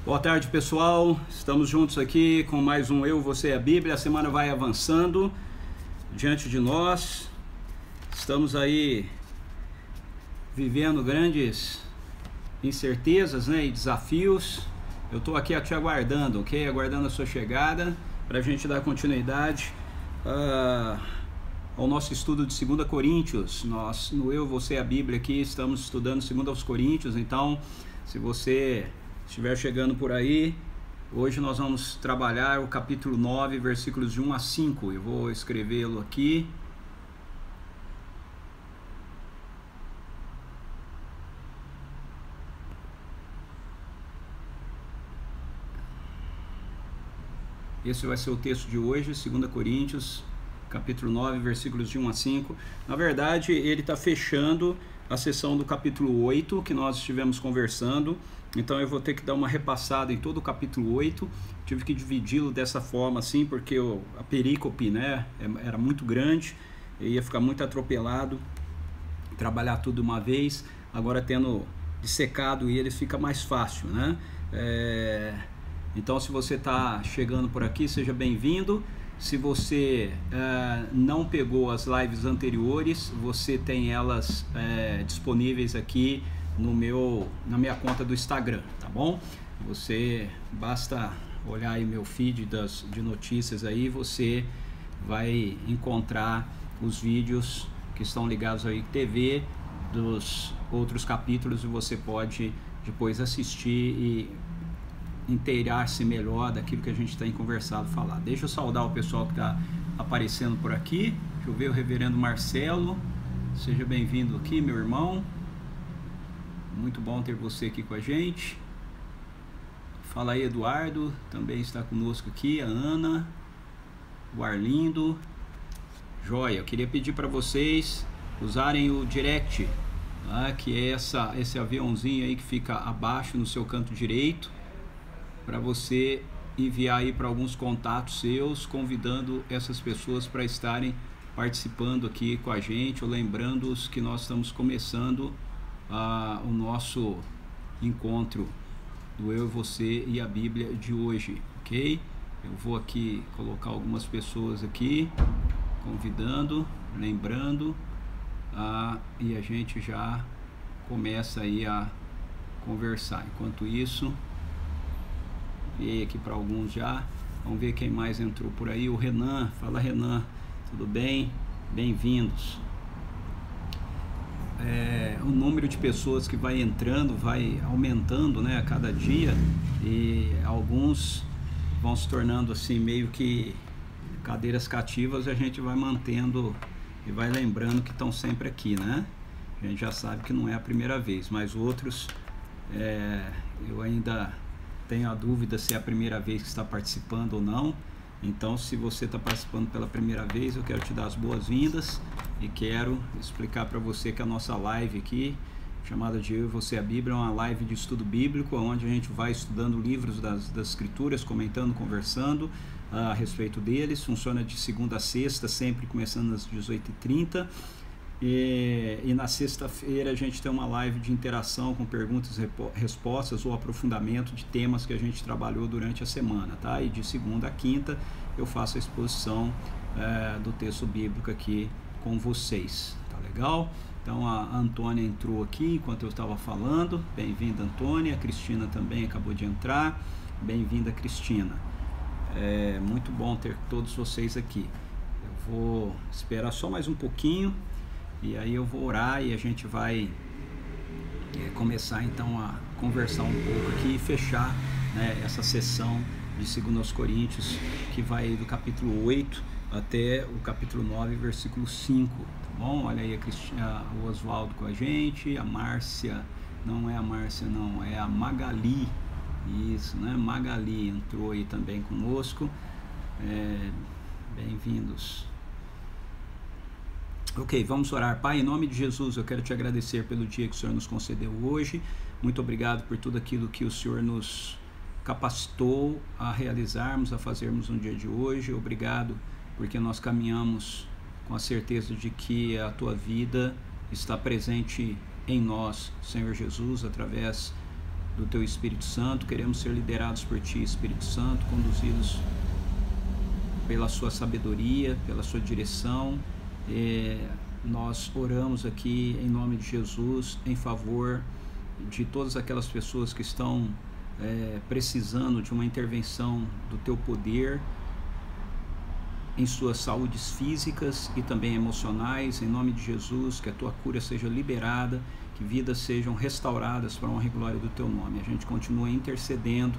Boa tarde, pessoal. Estamos juntos aqui com mais um Eu, Você e a Bíblia. A semana vai avançando diante de nós. Estamos aí vivendo grandes incertezas, e desafios. Eu estou aqui te aguardando, ok? Aguardando a sua chegada para a gente dar continuidade ao nosso estudo de 2 Coríntios. Nós, no Eu, Você e a Bíblia aqui, estamos estudando 2 Coríntios. Então, se você estiver chegando por aí, hoje nós vamos trabalhar o capítulo 9, versículos de 1 a 5. Eu vou escrevê-lo aqui. Esse vai ser o texto de hoje, 2 Coríntios, capítulo 9, versículos de 1 a 5. Na verdade, ele está fechando a sessão do capítulo 8, que nós estivemos conversando. Então eu vou ter que dar uma repassada em todo o capítulo 8. Tive que dividi-lo dessa forma assim, porque a perícope, era muito grande, ia ficar muito atropelado, trabalhar tudo uma vez. Agora tendo dissecado ele, fica mais fácil, Então, se você está chegando por aqui, seja bem-vindo. Se você não pegou as lives anteriores, você tem elas disponíveis aqui na minha conta do Instagram, tá bom? Você basta olhar aí meu feed de notícias aí, você vai encontrar os vídeos que estão ligados aí TV dos outros capítulos e você pode depois assistir e inteirar-se melhor daquilo que a gente tem conversado, falar. Deixa eu saudar o pessoal que está aparecendo por aqui. Deixa eu ver o reverendo Marcelo. Seja bem-vindo aqui, meu irmão. Muito bom ter você aqui com a gente. Fala aí, Eduardo, também está conosco aqui. A Ana, o Arlindo. Joia, eu queria pedir para vocês usarem o direct, que é esse aviãozinho aí que fica abaixo no seu canto direito, para você enviar aí para alguns contatos seus, convidando essas pessoas para estarem participando aqui com a gente, ou lembrando-os que nós estamos começando o nosso encontro do Eu, Você e a Bíblia de hoje, ok? Eu vou aqui colocar algumas pessoas aqui, convidando, lembrando, e a gente já começa aí a conversar. Enquanto isso, vi aqui para alguns já. Vamos ver quem mais entrou por aí. O Renan. Fala, Renan, tudo bem? Bem-vindos. O número de pessoas que vai entrando vai aumentando, a cada dia, e alguns vão se tornando assim meio que cadeiras cativas, e a gente vai mantendo e vai lembrando que estão sempre aqui, A gente já sabe que não é a primeira vez, mas outros eu ainda tenho a dúvida se é a primeira vez que está participando ou não. Então, se você está participando pela primeira vez, eu quero te dar as boas-vindas e quero explicar para você que a nossa live aqui, chamada de Eu e Você a Bíblia, é uma live de estudo bíblico, onde a gente vai estudando livros das Escrituras, comentando, conversando a respeito deles. Funciona de segunda a sexta, sempre começando às 18h30. E na sexta-feira a gente tem uma live de interação com perguntas e respostas ou aprofundamento de temas que a gente trabalhou durante a semana, E de segunda a quinta eu faço a exposição do texto bíblico aqui com vocês, tá legal? Então a Antônia entrou aqui enquanto eu estava falando. Bem-vinda, Antônia. A Cristina também acabou de entrar. Bem-vinda, Cristina. É muito bom ter todos vocês aqui. Eu vou esperar só mais um pouquinho e aí eu vou orar e a gente vai começar então a conversar um pouco aqui e fechar essa sessão de 2 Coríntios, que vai do capítulo 8 até o capítulo 9, versículo 5, tá bom? Olha aí o Oswaldo com a gente, a Márcia, não é a Márcia não, é a Magali, isso, Magali entrou aí também conosco, bem-vindos. Ok, vamos orar. Pai, em nome de Jesus, eu quero te agradecer pelo dia que o Senhor nos concedeu hoje. Muito obrigado por tudo aquilo que o Senhor nos capacitou a realizarmos, a fazermos no dia de hoje. Obrigado porque nós caminhamos com a certeza de que a Tua vida está presente em nós, Senhor Jesus, através do Teu Espírito Santo, queremos ser liderados por Ti, Espírito Santo, conduzidos pela Sua sabedoria, pela Sua direção. Nós oramos aqui em nome de Jesus em favor de todas aquelas pessoas que estão precisando de uma intervenção do Teu poder em suas saúdes físicas e também emocionais, em nome de Jesus, que a Tua cura seja liberada, que vidas sejam restauradas para a honra e glória do Teu nome. A gente continua intercedendo,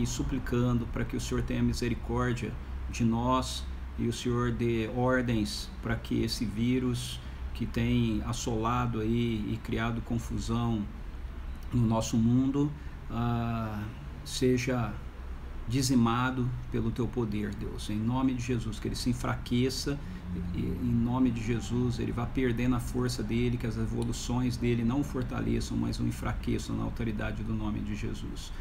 suplicando para que o Senhor tenha misericórdia de nós e o Senhor dê ordens para que esse vírus que tem assolado aí e criado confusão no nosso mundo seja dizimado pelo Teu poder, Deus, em nome de Jesus, que ele se enfraqueça, em nome de Jesus, ele vá perdendo a força dele, que as evoluções dele não o fortaleçam, mas o enfraqueçam na autoridade do nome de Jesus.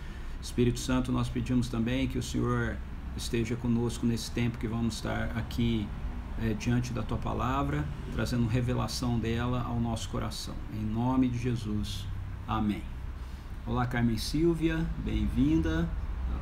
Espírito Santo, nós pedimos também que o Senhor esteja conosco nesse tempo que vamos estar aqui diante da Tua palavra, trazendo revelação dela ao nosso coração, em nome de Jesus, amém. Olá, Carmen Silvia, bem-vinda.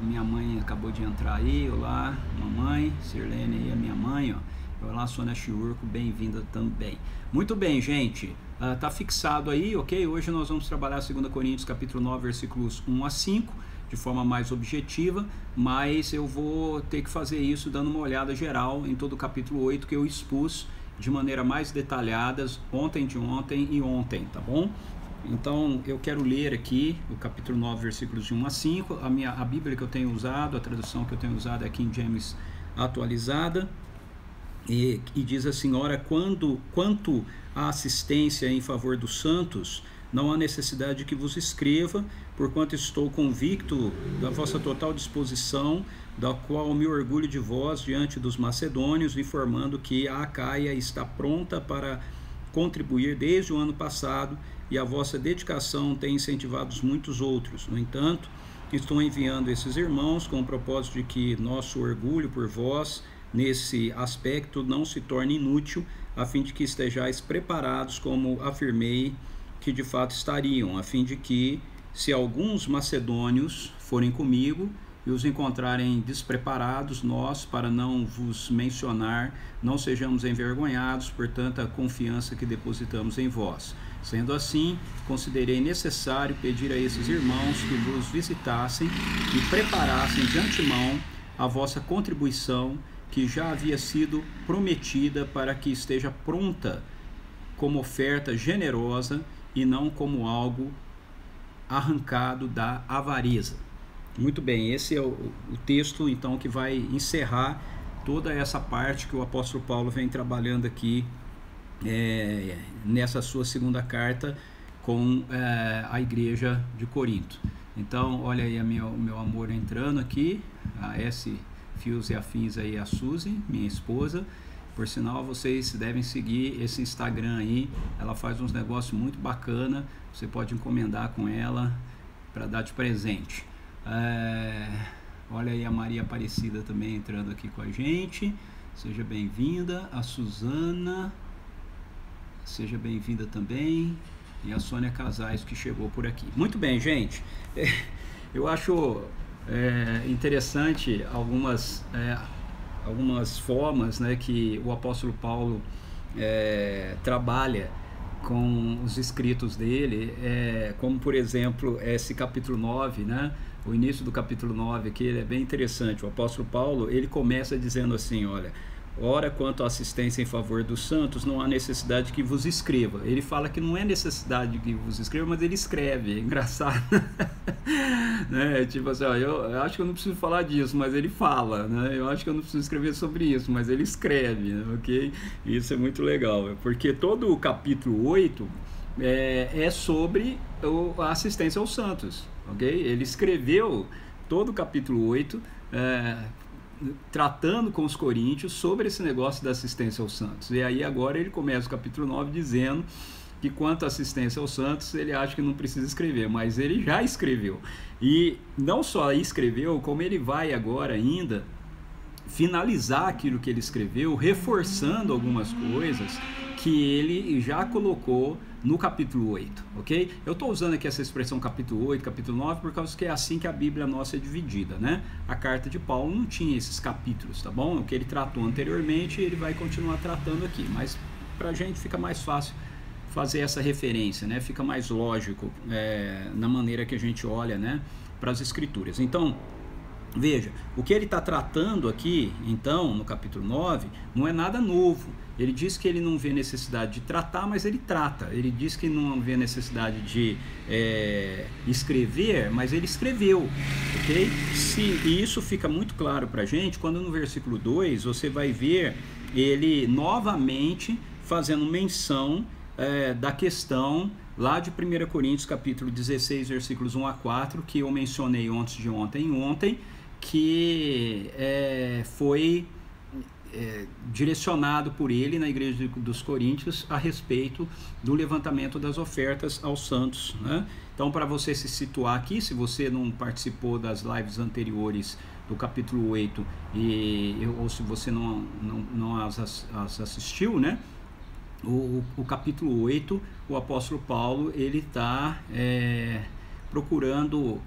Minha mãe acabou de entrar aí. Olá, mamãe. Sirlene aí, a minha mãe, ó. Olá, Sônia Chiurco, bem-vinda também. Muito bem, gente. Tá fixado aí, ok? Hoje nós vamos trabalhar 2 Coríntios capítulo 9, versículos 1 a 5, de forma mais objetiva, mas eu vou ter que fazer isso dando uma olhada geral em todo o capítulo 8, que eu expus de maneira mais detalhada ontem e ontem, tá bom? Então, eu quero ler aqui o capítulo 9, versículos de 1 a 5. A Bíblia que eu tenho usado, a tradução que eu tenho usado é King James atualizada. E diz assim: ora, quanto à assistência em favor dos santos, não há necessidade que vos escreva, porquanto estou convicto da vossa total disposição, da qual me orgulho de vós diante dos macedônios, informando que a Acaia está pronta para contribuir desde o ano passado, e a vossa dedicação tem incentivado muitos outros. No entanto, estou enviando esses irmãos com o propósito de que nosso orgulho por vós, nesse aspecto, não se torne inútil, a fim de que estejais preparados, como afirmei que de fato estariam, a fim de que, se alguns macedônios forem comigo e os encontrarem despreparados, nós, para não vos mencionar, não sejamos envergonhados por tanta confiança que depositamos em vós. Sendo assim, considerei necessário pedir a esses irmãos que vos visitassem e preparassem de antemão a vossa contribuição, que já havia sido prometida, para que esteja pronta como oferta generosa e não como algo arrancado da avareza. Muito bem, esse é o texto então que vai encerrar toda essa parte que o apóstolo Paulo vem trabalhando aqui nessa sua segunda carta com a igreja de Corinto. Então, olha aí o meu amor entrando aqui, a S Fios e Afins aí, a Suzy, minha esposa. Por sinal, vocês devem seguir esse Instagram aí, ela faz uns negócios muito bacana, você pode encomendar com ela para dar de presente. Olha aí a Maria Aparecida também entrando aqui com a gente, seja bem-vinda. A Suzana, seja bem-vinda também. E a Sônia Casais, que chegou por aqui. Muito bem, gente, eu acho interessante algumas formas, né, que o apóstolo Paulo trabalha com os escritos dele, como por exemplo esse capítulo 9, né? O início do capítulo 9 aqui é bem interessante. O apóstolo Paulo, ele começa dizendo assim: olha, ora, quanto à assistência em favor dos santos, não há necessidade que vos escreva. Ele fala que não é necessidade que vos escreva, mas ele escreve. É engraçado. Né? Tipo assim, ó, eu acho que eu não preciso falar disso, mas ele fala, né? Eu acho que eu não preciso escrever sobre isso, mas ele escreve, né? Ok? Isso é muito legal, porque todo o capítulo 8 é sobre a assistência aos santos, ok? Ele escreveu todo o capítulo 8 tratando com os coríntios sobre esse negócio da assistência aos santos. E aí agora ele começa o capítulo 9 dizendo que quanto à assistência aos santos, ele acha que não precisa escrever, mas ele já escreveu. E não só escreveu, como ele vai agora ainda finalizar aquilo que ele escreveu, reforçando algumas coisas que ele já colocou no capítulo 8, ok? Eu estou usando aqui essa expressão capítulo 8, capítulo 9, por causa que é assim que a Bíblia nossa é dividida, né? A carta de Paulo não tinha esses capítulos, tá bom? O que ele tratou anteriormente, ele vai continuar tratando aqui, mas para a gente fica mais fácil fazer essa referência, né? Fica mais lógico na maneira que a gente olha, né, para as Escrituras. Então, veja, o que ele está tratando aqui, então, no capítulo 9, não é nada novo. Ele diz que ele não vê necessidade de tratar, mas ele trata. Ele diz que não vê necessidade de escrever, mas ele escreveu, ok? E isso fica muito claro para a gente quando no versículo 2 você vai ver ele novamente fazendo menção da questão lá de 1 Coríntios capítulo 16, versículos 1 a 4, que eu mencionei antes de ontem, que foi direcionado por ele na igreja dos Coríntios a respeito do levantamento das ofertas aos santos, né? Então, para você se situar aqui, se você não participou das lives anteriores do capítulo 8 ou se você não as assistiu, né? O capítulo 8, o apóstolo Paulo, ele está procurando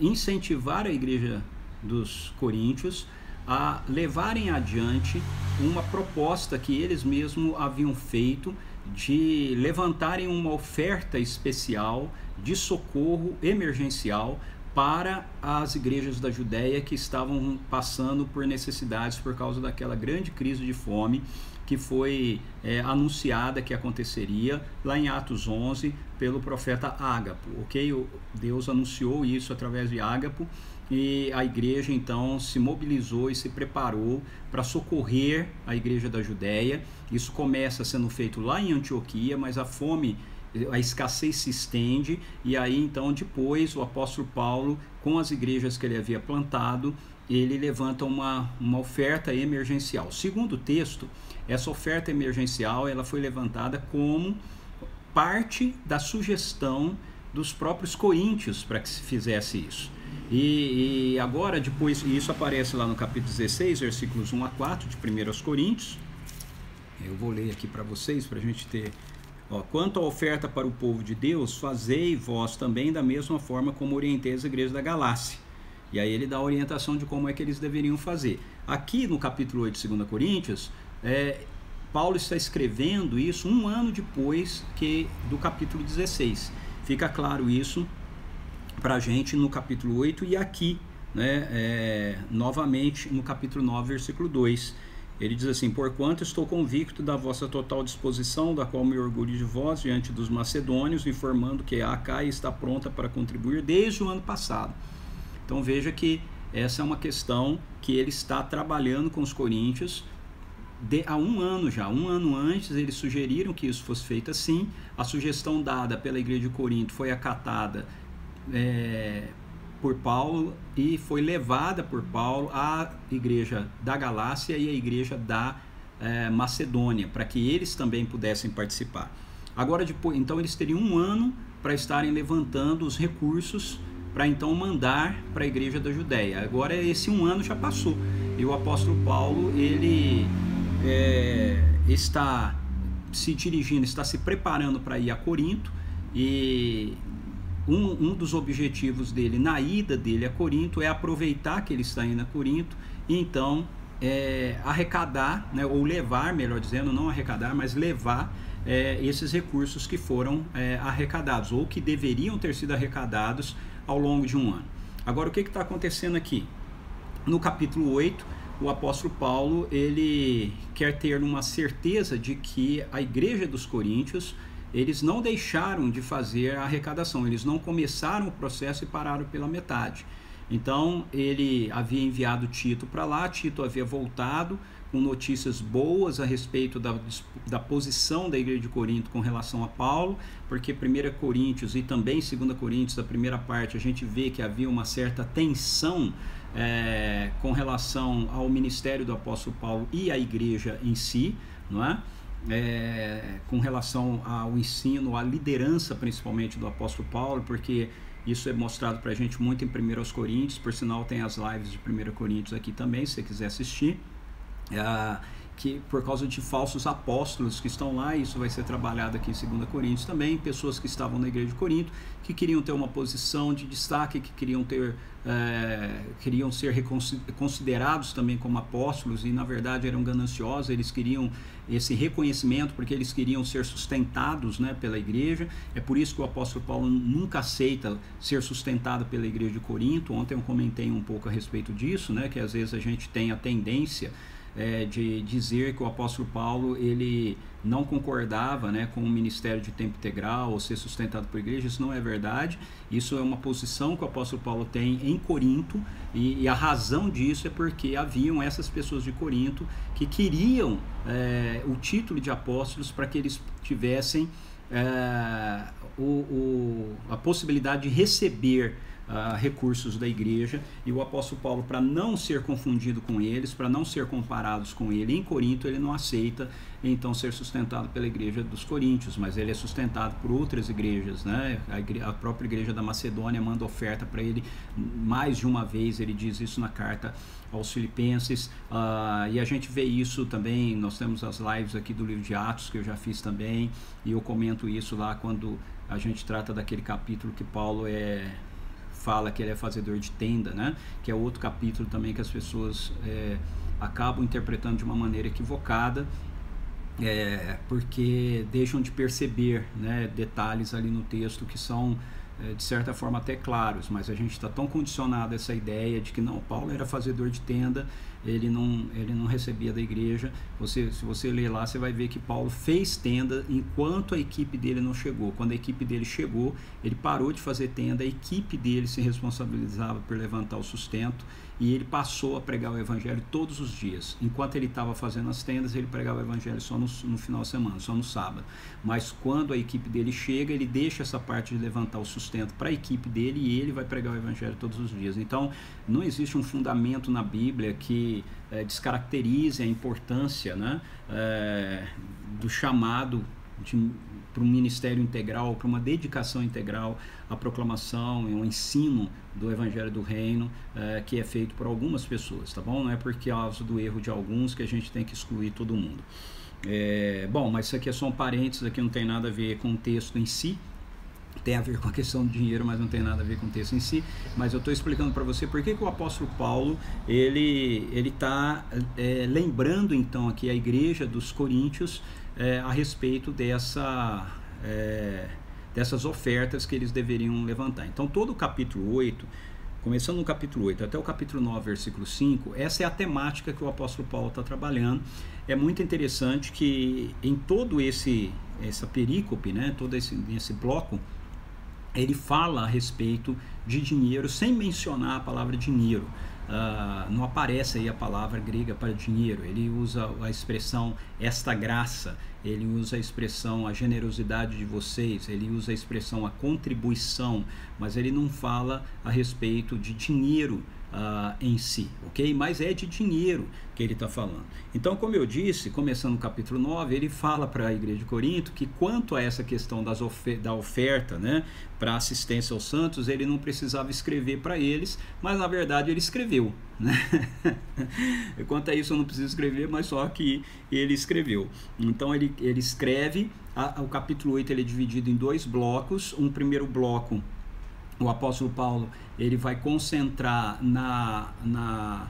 incentivar a igreja dos Coríntios a levarem adiante uma proposta que eles mesmos haviam feito de levantarem uma oferta especial de socorro emergencial para as igrejas da Judéia que estavam passando por necessidades por causa daquela grande crise de fome que foi anunciada que aconteceria lá em Atos 11 pelo profeta Ágapo, ok? Deus anunciou isso através de Ágapo e a igreja então se mobilizou e se preparou para socorrer a igreja da Judéia. Isso começa sendo feito lá em Antioquia, mas a escassez se estende e aí então depois o apóstolo Paulo, com as igrejas que ele havia plantado, ele levanta uma oferta emergencial. Segundo o texto, essa oferta emergencial ela foi levantada como parte da sugestão dos próprios coríntios para que se fizesse isso. E agora, depois, isso aparece lá no capítulo 16, versículos 1 a 4 de 1 Coríntios. Eu vou ler aqui para vocês, para a gente ter... Quanto à oferta para o povo de Deus, fazei vós também da mesma forma como orientei as igrejas da Galácia. E aí ele dá a orientação de como é que eles deveriam fazer. Aqui no capítulo 8 de 2 Coríntios, Paulo está escrevendo isso um ano depois do capítulo 16. Fica claro isso para a gente no capítulo 8 e aqui, né, novamente no capítulo 9, versículo 2. Ele diz assim: porquanto estou convicto da vossa total disposição, da qual me orgulho de vós diante dos macedônios, informando que a Acaia está pronta para contribuir desde o ano passado. Então veja que essa é uma questão que ele está trabalhando com os coríntios há um ano já. Um ano antes eles sugeriram que isso fosse feito assim. A sugestão dada pela igreja de Corinto foi acatada por Paulo e foi levada por Paulo à igreja da Galácia e à igreja da Macedônia, para que eles também pudessem participar. Agora, depois, então eles teriam um ano para estarem levantando os recursos para então mandar para a igreja da Judéia. Agora esse um ano já passou e o apóstolo Paulo ele está se dirigindo, está se preparando para ir a Corinto, e um dos objetivos dele na ida dele a Corinto é aproveitar que ele está indo a Corinto e então arrecadar, né, ou levar, melhor dizendo, não arrecadar, mas levar esses recursos que foram arrecadados ou que deveriam ter sido arrecadados ao longo de um ano. Agora, o que está acontecendo aqui? No capítulo 8, o apóstolo Paulo ele quer ter uma certeza de que a igreja dos Coríntios, eles não deixaram de fazer a arrecadação, eles não começaram o processo e pararam pela metade. Então ele havia enviado Tito para lá, Tito havia voltado com notícias boas a respeito da posição da igreja de Corinto com relação a Paulo, porque 1 Coríntios e também 2 Coríntios, a primeira parte, a gente vê que havia uma certa tensão com relação ao ministério do apóstolo Paulo e à igreja em si, não é? Com relação ao ensino, à liderança principalmente do apóstolo Paulo, porque Isso é mostrado para a gente muito em 1 Coríntios, por sinal tem as lives de 1 Coríntios aqui também, se você quiser assistir. Que por causa de falsos apóstolos que estão lá, isso vai ser trabalhado aqui em 2 Coríntios também, pessoas que estavam na igreja de Corinto, que queriam ter uma posição de destaque, que queriam ser considerados também como apóstolos, e na verdade eram gananciosos, eles queriam esse reconhecimento, porque eles queriam ser sustentados, né, pela igreja. É por isso que o apóstolo Paulo nunca aceita ser sustentado pela igreja de Corinto. Ontem eu comentei um pouco a respeito disso, né, que às vezes a gente tem a tendência de dizer que o apóstolo Paulo ele não concordava, né, com o ministério de tempo integral ou ser sustentado por igreja. Isso não é verdade. Isso é uma posição que o apóstolo Paulo tem em Corinto, e a razão disso é porque haviam essas pessoas de Corinto que queriam o título de apóstolos para que eles tivessem a possibilidade de receber recursos da igreja, e o apóstolo Paulo, para não ser confundido com eles, para não ser comparados com ele, em Corinto ele não aceita então ser sustentado pela igreja dos coríntios, mas ele é sustentado por outras igrejas, né? A própria igreja da Macedônia manda oferta para ele mais de uma vez, ele diz isso na carta aos Filipenses, e a gente vê isso também. Nós temos as lives aqui do livro de Atos que eu já fiz também, e eu comento isso lá quando a gente trata daquele capítulo que Paulo fala que ele é fazedor de tenda, né? Que é outro capítulo também que as pessoas acabam interpretando de uma maneira equivocada, porque deixam de perceber, né, detalhes ali no texto que são de certa forma até claros, mas a gente está tão condicionado a essa ideia de que não, Paulo era fazedor de tenda, ele não recebia da igreja. Se você ler lá, você vai ver que Paulo fez tenda enquanto a equipe dele não chegou. Quando a equipe dele chegou, ele parou de fazer tenda, a equipe dele se responsabilizava por levantar o sustento, e ele passou a pregar o evangelho todos os dias. Enquanto ele estava fazendo as tendas, ele pregava o evangelho só no final de semana, só no sábado. Mas quando a equipe dele chega, ele deixa essa parte de levantar o sustento para a equipe dele, e ele vai pregar o evangelho todos os dias. Então, não existe um fundamento na Bíblia que descaracterize a importância, né, do chamado para um ministério integral, para uma dedicação integral à proclamação e ao ensino do Evangelho do Reino, que é feito por algumas pessoas, tá bom? Não é por causa do erro de alguns que a gente tem que excluir todo mundo. Bom, mas isso aqui é só um parênteses, aqui não tem nada a ver com o texto em si, tem a ver com a questão do dinheiro, mas não tem nada a ver com o texto em si. Mas eu estou explicando para você por que o apóstolo Paulo ele está lembrando então aqui a igreja dos coríntios a respeito dessas ofertas que eles deveriam levantar. Então todo o capítulo 8, começando no capítulo 8 até o capítulo 9, versículo 5, essa é a temática que o apóstolo Paulo está trabalhando. É muito interessante que em todo essa perícope, né, todo esse bloco, ele fala a respeito de dinheiro sem mencionar a palavra dinheiro. Não aparece aí a palavra grega para dinheiro. Ele usa a expressão esta graça, ele usa a expressão a generosidade de vocês, ele usa a expressão a contribuição, mas ele não fala a respeito de dinheiro em si, ok? Mas é de dinheiro que ele está falando. Então, como eu disse, começando no capítulo 9, ele fala para a igreja de Corinto que quanto a essa questão da oferta, né, para assistência aos santos, ele não precisava escrever para eles, mas na verdade ele escreveu, né? Quanto a isso eu não preciso escrever, mas só que ele escreveu. Então ele escreve, o capítulo 8 ele é dividido em dois blocos. Um primeiro bloco, o apóstolo Paulo ele vai concentrar na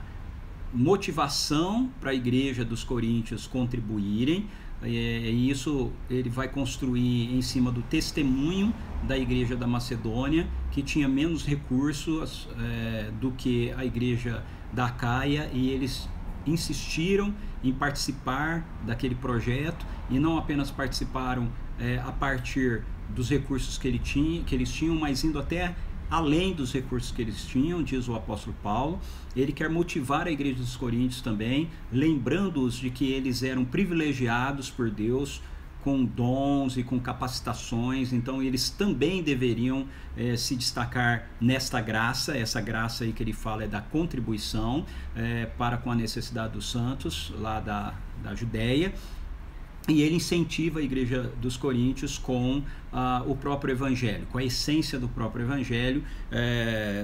motivação para a igreja dos coríntios contribuírem, e isso ele vai construir em cima do testemunho da igreja da Macedônia, que tinha menos recursos do que a igreja da Acaia, e eles insistiram em participar daquele projeto, e não apenas participaram a partir dos recursos que eles tinham, mas indo até além dos recursos que eles tinham, diz o apóstolo Paulo. Ele quer motivar a igreja dos coríntios também, lembrando-os de que eles eram privilegiados por Deus com dons e com capacitações, então eles também deveriam se destacar nesta graça. Essa graça aí que ele fala é da contribuição para com a necessidade dos santos lá da Judéia. E ele incentiva a igreja dos Coríntios com o próprio evangelho, com a essência do próprio evangelho.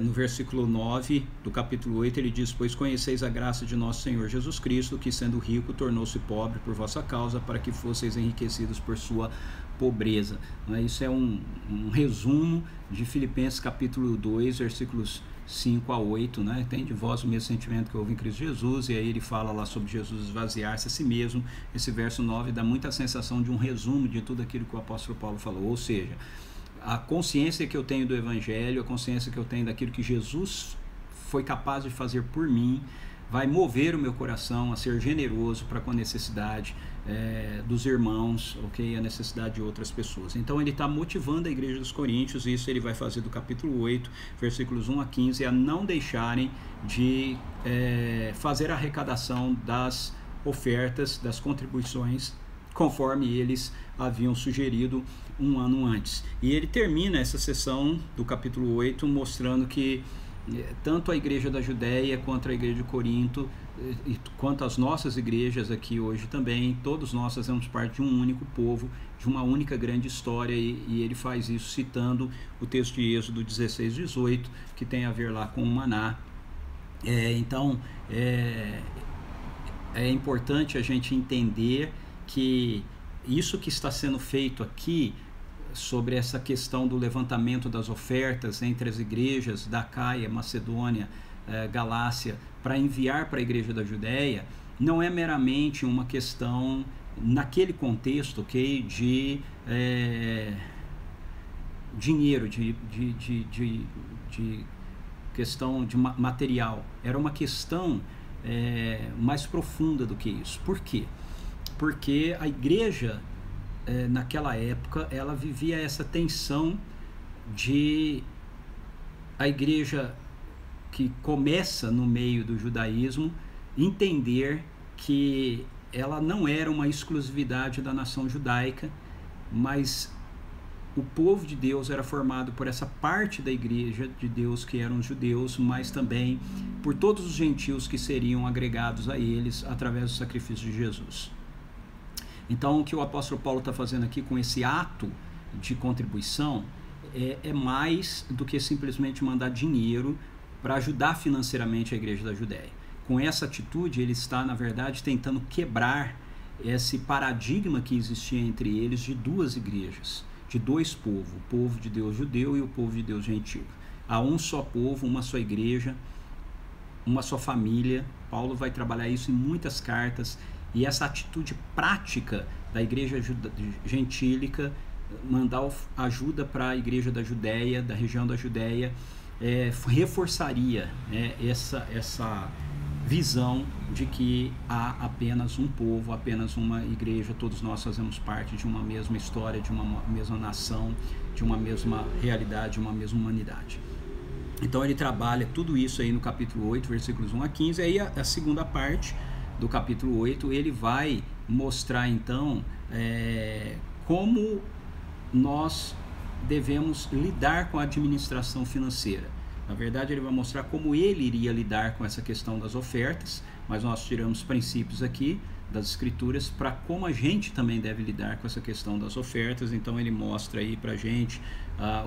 No versículo 9 do capítulo 8 ele diz: pois conheceis a graça de nosso Senhor Jesus Cristo, que sendo rico tornou-se pobre por vossa causa, para que fosseis enriquecidos por sua pobreza. Isso é um resumo de Filipenses capítulo 2, versículos 5 a 8, né? Tem de vós o mesmo sentimento que houve em Cristo Jesus, e aí ele fala lá sobre Jesus esvaziar-se a si mesmo. Esse verso 9 dá muita sensação de um resumo de tudo aquilo que o apóstolo Paulo falou, ou seja, a consciência que eu tenho do evangelho, a consciência que eu tenho daquilo que Jesus foi capaz de fazer por mim, vai mover o meu coração a ser generoso para com a necessidade dos irmãos, ok? A necessidade de outras pessoas. Então ele está motivando a igreja dos Coríntios, isso ele vai fazer do capítulo 8, versículos 1 a 15, a não deixarem de fazer a arrecadação das ofertas, das contribuições, conforme eles haviam sugerido um ano antes. E ele termina essa sessão do capítulo 8 mostrando que tanto a igreja da Judéia quanto a igreja de Corinto, quanto as nossas igrejas aqui hoje também, todos nós fazemos parte de um único povo, de uma única grande história, e ele faz isso citando o texto de Êxodo 16, 18, que tem a ver lá com o maná. Então é importante a gente entender que isso que está sendo feito aqui, sobre essa questão do levantamento das ofertas entre as igrejas da Acaia, Macedônia, Galácia, para enviar para a igreja da Judéia, não é meramente uma questão, naquele contexto, ok, de dinheiro, de questão de material. Era uma questão mais profunda do que isso. Por quê? Porque a igreja naquela época ela vivia essa tensão de a igreja que começa no meio do judaísmo entender que ela não era uma exclusividade da nação judaica, mas o povo de Deus era formado por essa parte da igreja de Deus que eram os judeus, mas também por todos os gentios que seriam agregados a eles através do sacrifício de Jesus. Então, o que o apóstolo Paulo está fazendo aqui com esse ato de contribuição é mais do que simplesmente mandar dinheiro para ajudar financeiramente a igreja da Judéia. Com essa atitude, ele está, na verdade, tentando quebrar esse paradigma que existia entre eles de duas igrejas, de dois povos, o povo de Deus judeu e o povo de Deus gentil. Há um só povo, uma só igreja, uma só família. Paulo vai trabalhar isso em muitas cartas. E essa atitude prática da igreja gentílica, mandar ajuda para a igreja da Judéia, da região da Judéia, reforçaria essa visão de que há apenas um povo, apenas uma igreja, todos nós fazemos parte de uma mesma história, de uma mesma nação, de uma mesma realidade, de uma mesma humanidade. Então ele trabalha tudo isso aí no capítulo 8, versículos 1 a 15, aí a segunda parte do capítulo 8, ele vai mostrar então como nós devemos lidar com a administração financeira. Na verdade, ele vai mostrar como ele iria lidar com essa questão das ofertas, mas nós tiramos princípios aqui das escrituras para como a gente também deve lidar com essa questão das ofertas. Então ele mostra aí para a gente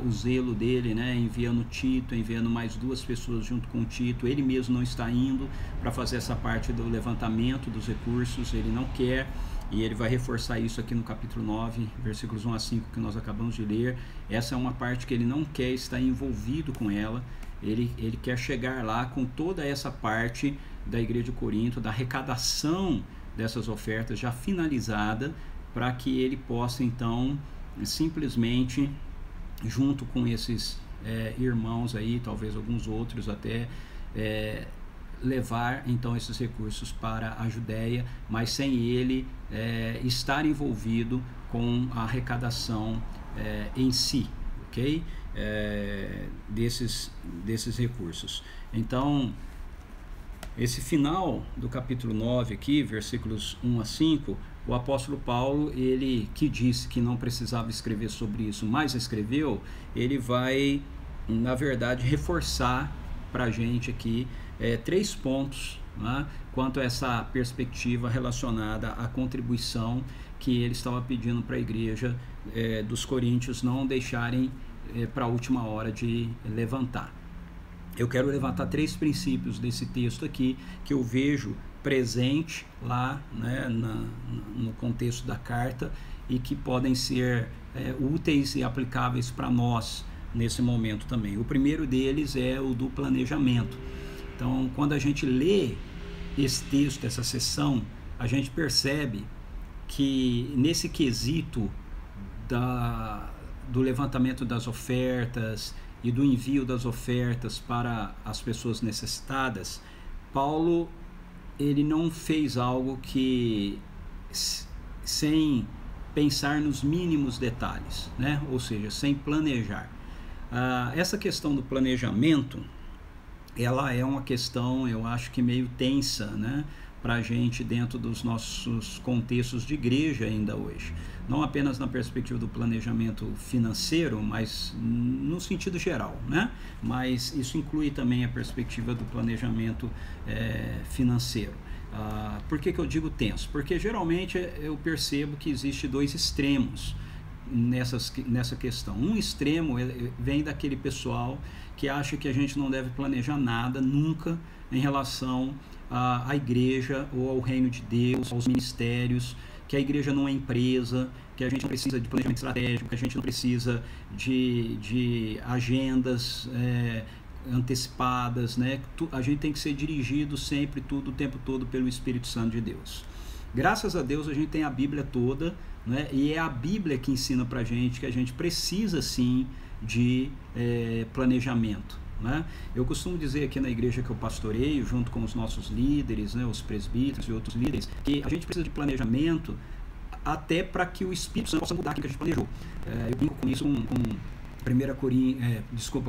o zelo dele, né, enviando Tito, enviando mais 2 pessoas junto com Tito. Ele mesmo não está indo para fazer essa parte do levantamento dos recursos, ele não quer, e ele vai reforçar isso aqui no capítulo 9, versículos 1 a 5 que nós acabamos de ler. Essa é uma parte que ele não quer estar envolvido com ela. Ele quer chegar lá com toda essa parte da igreja de Corinto, da arrecadação dessas ofertas já finalizada, para que ele possa então simplesmente, junto com esses irmãos aí, talvez alguns outros até, levar então esses recursos para a Judéia, mas sem ele estar envolvido com a arrecadação em si, ok? Desses recursos. Então, esse final do capítulo 9 aqui, versículos 1 a 5, o apóstolo Paulo, ele que disse que não precisava escrever sobre isso, mas escreveu, ele vai, na verdade, reforçar para a gente aqui 3 pontos, né, quanto a essa perspectiva relacionada à contribuição que ele estava pedindo para a igreja dos coríntios não deixarem para a última hora de levantar. Eu quero levantar 3 princípios desse texto aqui que eu vejo presente lá, né, no contexto da carta, e que podem ser úteis e aplicáveis para nós nesse momento também. O primeiro deles é o do planejamento. Então, quando a gente lê esse texto, essa seção, a gente percebe que nesse quesito do levantamento das ofertas e do envio das ofertas para as pessoas necessitadas, Paulo, ele não fez algo que sem pensar nos mínimos detalhes, né? Ou seja, sem planejar. Essa questão do planejamento, ela é uma questão, eu acho que meio tensa, né, para a gente dentro dos nossos contextos de igreja ainda hoje. Não apenas na perspectiva do planejamento financeiro, mas no sentido geral, né? Mas isso inclui também a perspectiva do planejamento financeiro. Por que eu digo tenso? Porque geralmente eu percebo que existe 2 extremos nessa questão. Um extremo vem daquele pessoal que acha que a gente não deve planejar nada nunca em relação à igreja ou ao reino de Deus, aos ministérios, que a igreja não é empresa, que a gente não precisa de planejamento estratégico, que a gente não precisa de agendas antecipadas, né? A gente tem que ser dirigido sempre, o tempo todo pelo Espírito Santo de Deus. Graças a Deus a gente tem a Bíblia toda, né? E é a Bíblia que ensina pra gente que a gente precisa sim de planejamento, né? Eu costumo dizer aqui na igreja que eu pastoreio, junto com os nossos líderes, né, os presbíteros e outros líderes, que a gente precisa de planejamento até para que o Espírito Santo possa mudar aquilo que a gente planejou. Eu brinco com isso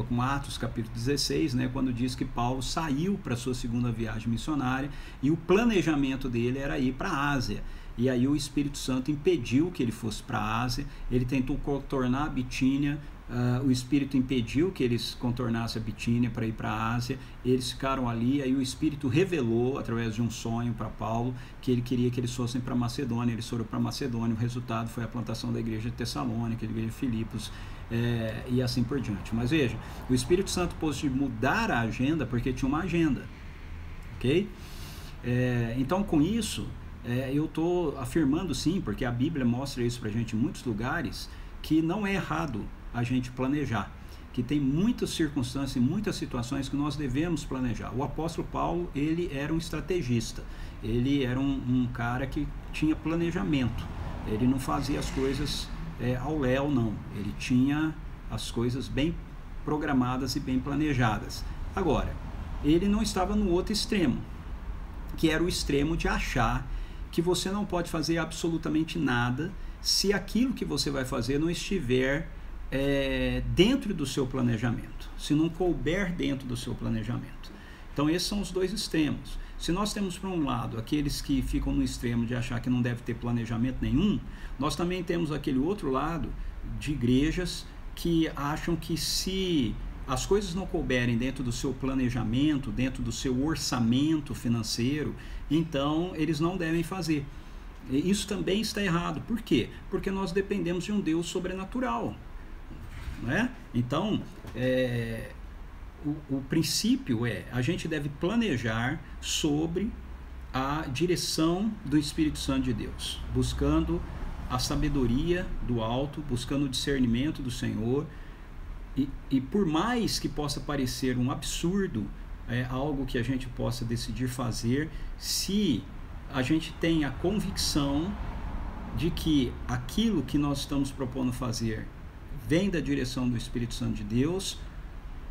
com Atos capítulo 16, né, quando diz que Paulo saiu para a sua segunda viagem missionária e o planejamento dele era ir para a Ásia. E aí o Espírito Santo impediu que ele fosse para a Ásia, ele tentou contornar a Bitínia, o Espírito impediu que eles contornassem a Bitínia para ir para a Ásia, eles ficaram ali, aí o Espírito revelou, através de um sonho para Paulo, que ele queria que eles fossem para Macedônia, eles foram para Macedônia, o resultado foi a plantação da igreja de Tessalônica, da igreja de Filipos, e assim por diante. Mas veja, o Espírito Santo pôs de mudar a agenda porque tinha uma agenda, ok? Então com isso, eu estou afirmando sim, porque a Bíblia mostra isso para a gente em muitos lugares, que não é errado a gente planejar, que tem muitas circunstâncias e muitas situações que nós devemos planejar. O apóstolo Paulo, ele era um estrategista, ele era um cara que tinha planejamento, ele não fazia as coisas ao léu, não, ele tinha as coisas bem programadas e bem planejadas. Agora, ele não estava no outro extremo, que era o extremo de achar que você não pode fazer absolutamente nada se aquilo que você vai fazer não estiver dentro do seu planejamento, se não couber dentro do seu planejamento. Então esses são os 2 extremos. Se nós temos por um lado aqueles que ficam no extremo de achar que não deve ter planejamento nenhum, nós também temos aquele outro lado de igrejas que acham que se as coisas não couberem dentro do seu planejamento, dentro do seu orçamento financeiro, então eles não devem fazer. Isso também está errado. Por quê? Porque nós dependemos de um Deus sobrenatural, né? Então, o princípio a gente deve planejar sobre a direção do Espírito Santo de Deus, buscando a sabedoria do alto, buscando o discernimento do Senhor, e por mais que possa parecer um absurdo, algo que a gente possa decidir fazer, se a gente tem a convicção de que aquilo que nós estamos propondo fazer vem da direção do Espírito Santo de Deus,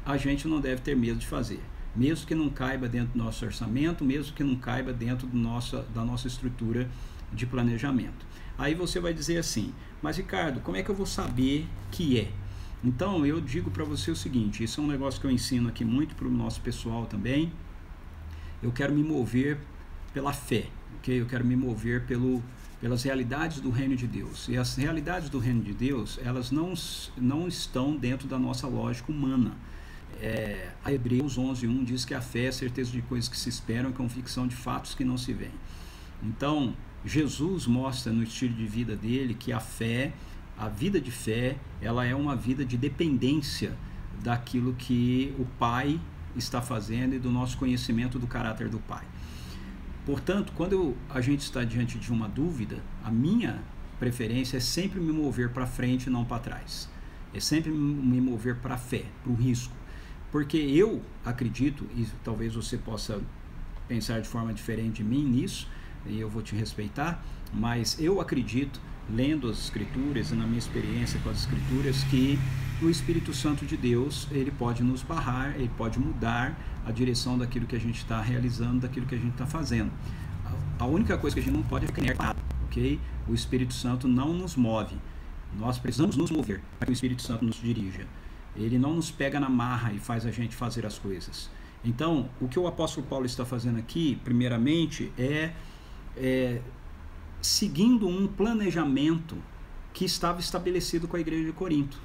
a gente não deve ter medo de fazer, mesmo que não caiba dentro do nosso orçamento, mesmo que não caiba dentro da nossa estrutura de planejamento. Aí você vai dizer assim, mas Ricardo, como é que eu vou saber que é? Então eu digo para você o seguinte, isso é um negócio que eu ensino aqui muito para o nosso pessoal também. Eu quero me mover pela fé, ok? Eu quero me mover pelas realidades do reino de Deus. E as realidades do reino de Deus, elas não estão dentro da nossa lógica humana. A Hebreus 11:1 diz que a fé é a certeza de coisas que se esperam, e convicção de fatos que não se veem. Então, Jesus mostra no estilo de vida dele que a fé, a vida de fé, ela é uma vida de dependência daquilo que o Pai está fazendo e do nosso conhecimento do caráter do Pai. Portanto, quando a gente está diante de uma dúvida, a minha preferência é sempre me mover para frente e não para trás. É sempre me mover para a fé, para o risco. Porque eu acredito, e talvez você possa pensar de forma diferente de mim nisso, e eu vou te respeitar, mas eu acredito, lendo as Escrituras e na minha experiência com as Escrituras, que o Espírito Santo de Deus, ele pode nos barrar, ele pode mudar a direção daquilo que a gente está realizando, daquilo que a gente está fazendo. A única coisa que a gente não pode é ficar parado, ok? O Espírito Santo não nos move. Nós precisamos nos mover para que o Espírito Santo nos dirija. Ele não nos pega na marra e faz a gente fazer as coisas. Então, o que o apóstolo Paulo está fazendo aqui, primeiramente, é seguindo um planejamento que estava estabelecido com a igreja de Corinto.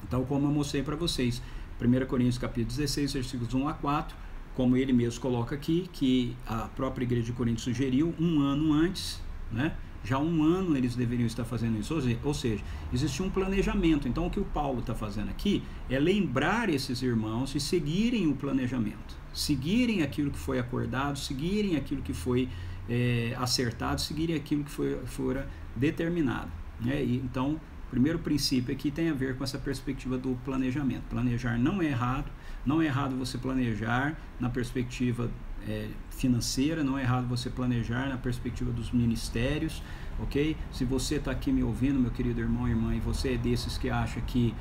Então, como eu mostrei para vocês, 1 Coríntios capítulo 16, versículos 1 a 4, como ele mesmo coloca aqui, que a própria igreja de Corinto sugeriu um ano antes, né? Já um ano eles deveriam estar fazendo isso, ou seja, existia um planejamento. Então o que o Paulo está fazendo aqui é lembrar esses irmãos e seguirem o planejamento, seguirem aquilo que foi acordado, seguirem aquilo que foi acertado, seguirem aquilo que fora determinado, né? E, então, o primeiro princípio aqui tem a ver com essa perspectiva do planejamento. Planejar não é errado, não é errado você planejar na perspectiva financeira, não é errado você planejar na perspectiva dos ministérios, ok? Se você está aqui me ouvindo, meu querido irmão e irmã, e você é desses que acha que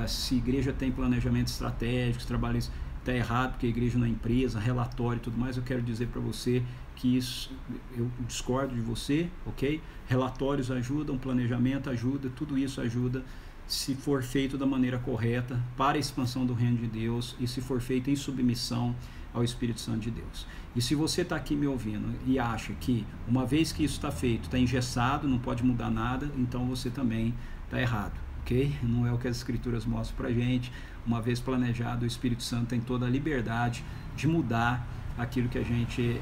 se a igreja tem planejamento estratégico, trabalho está errado, porque a igreja não é empresa, relatório e tudo mais, eu quero dizer para você que isso, eu discordo de você, ok? Relatórios ajudam, planejamento ajuda, tudo isso ajuda se for feito da maneira correta para a expansão do reino de Deus e se for feito em submissão ao Espírito Santo de Deus. E se você está aqui me ouvindo e acha que uma vez que isso está feito, está engessado, não pode mudar nada, então você também está errado, ok? Não é o que as Escrituras mostram para a gente. Uma vez planejado, o Espírito Santo tem toda a liberdade de mudar aquilo que a gente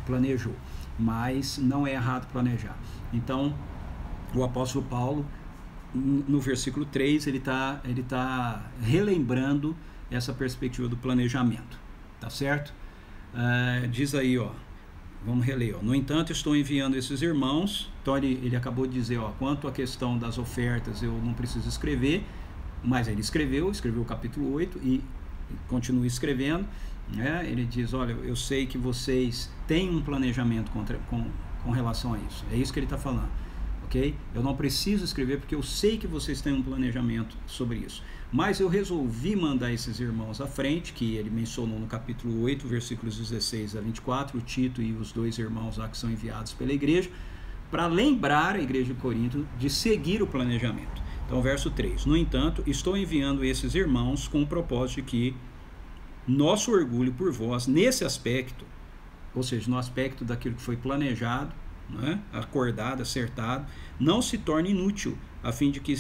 planejou, mas não é errado planejar. Então, o apóstolo Paulo, no versículo 3, ele tá relembrando essa perspectiva do planejamento, tá certo? Diz aí, ó, vamos reler, ó. No entanto, estou enviando esses irmãos. Então ele acabou de dizer, ó, quanto à questão das ofertas eu não preciso escrever, mas ele escreveu o capítulo 8 e continua escrevendo, né? Ele diz, olha, eu sei que vocês têm um planejamento com relação a isso. É isso que ele está falando, ok? Eu não preciso escrever porque eu sei que vocês têm um planejamento sobre isso. Mas eu resolvi mandar esses irmãos à frente, que ele mencionou no capítulo 8, versículos 16 a 24, o Tito e os dois irmãos lá que são enviados pela igreja, para lembrar a igreja de Corinto de seguir o planejamento. Então, verso 3. No entanto, estou enviando esses irmãos com o propósito de que nosso orgulho por vós, nesse aspecto, ou seja, no aspecto daquilo que foi planejado, né, acordado, acertado, não se torne inútil, a fim de que